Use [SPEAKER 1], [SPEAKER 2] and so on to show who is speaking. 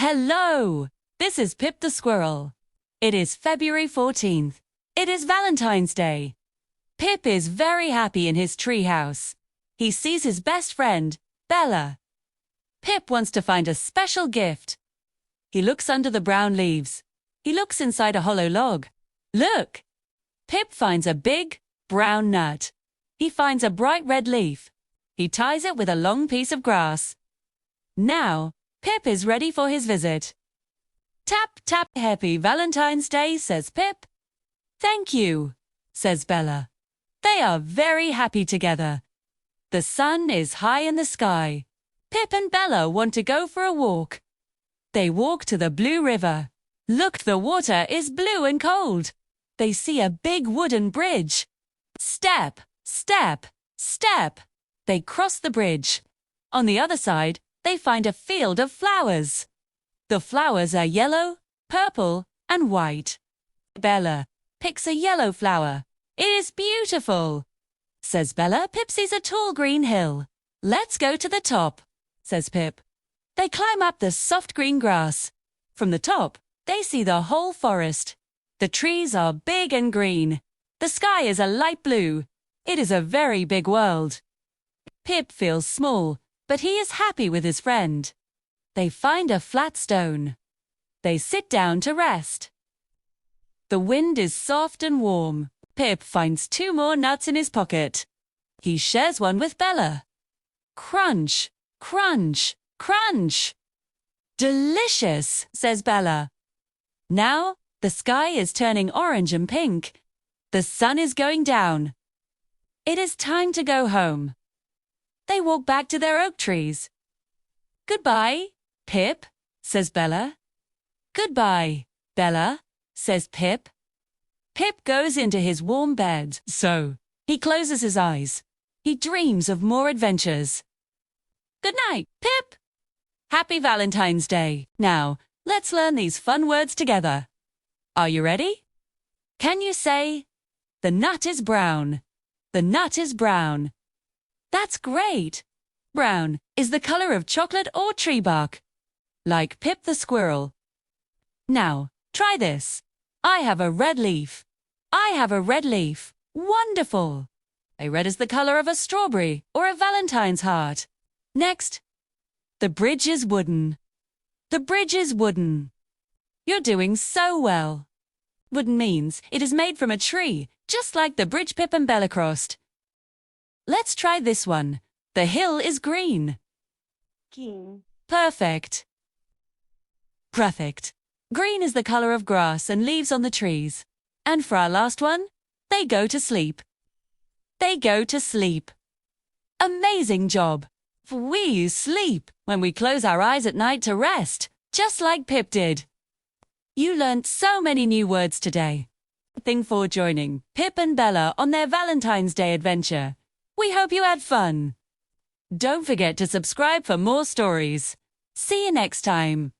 [SPEAKER 1] Hello! This is Pip the Squirrel. It is February 14th. It is Valentine's Day. Pip is very happy in his treehouse. He sees his best friend, Bella. Pip wants to find a special gift. He looks under the brown leaves. He looks inside a hollow log. Look! Pip finds a big, brown nut. He finds a bright red leaf. He ties it with a long piece of grass. Now, Pip is ready for his visit. Tap, tap, happy Valentine's Day, says Pip. Thank you, says Bella. They are very happy together. The sun is high in the sky. Pip and Bella want to go for a walk. They walk to the blue river. Look, the water is blue and cold. They see a big wooden bridge. Step, step, step. They cross the bridge. On the other side, they find a field of flowers. The flowers are yellow, purple, and white. Bella picks a yellow flower. It is beautiful, says Bella. Pip sees a tall green hill. Let's go to the top, says Pip. They climb up the soft green grass. From the top, they see the whole forest. The trees are big and green. The sky is a light blue. It is a very big world. Pip feels small, but he is happy with his friend. They find a flat stone. They sit down to rest. The wind is soft and warm. Pip finds 2 more nuts in his pocket. He shares one with Bella. Crunch, crunch, crunch. Delicious, says Bella. Now, the sky is turning orange and pink. The sun is going down. It is time to go home. They walk back to their oak trees. Goodbye, Pip, says Bella. Goodbye, Bella, says Pip. Pip goes into his warm bed. So, he closes his eyes. He dreams of more adventures. Good night, Pip. Happy Valentine's Day. Now, let's learn these fun words together. Are you ready? Can you say, the nut is brown? The nut is brown. That's great. Brown is the color of chocolate or tree bark, like Pip the Squirrel. Now, try this. I have a red leaf. I have a red leaf. Wonderful. A red is the color of a strawberry or a Valentine's heart. Next, the bridge is wooden. The bridge is wooden. You're doing so well. Wooden means it is made from a tree, just like the bridge Pip and Bella crossed. Let's try this one. The hill is green.
[SPEAKER 2] Green.
[SPEAKER 1] Perfect. Perfect. Green is the color of grass and leaves on the trees. And for our last one, they go to sleep. They go to sleep. Amazing job. We sleep when we close our eyes at night to rest, just like Pip did. You learned so many new words today. Thanks for joining Pip and Bella on their Valentine's Day adventure. We hope you had fun. Don't forget to subscribe for more stories. See you next time.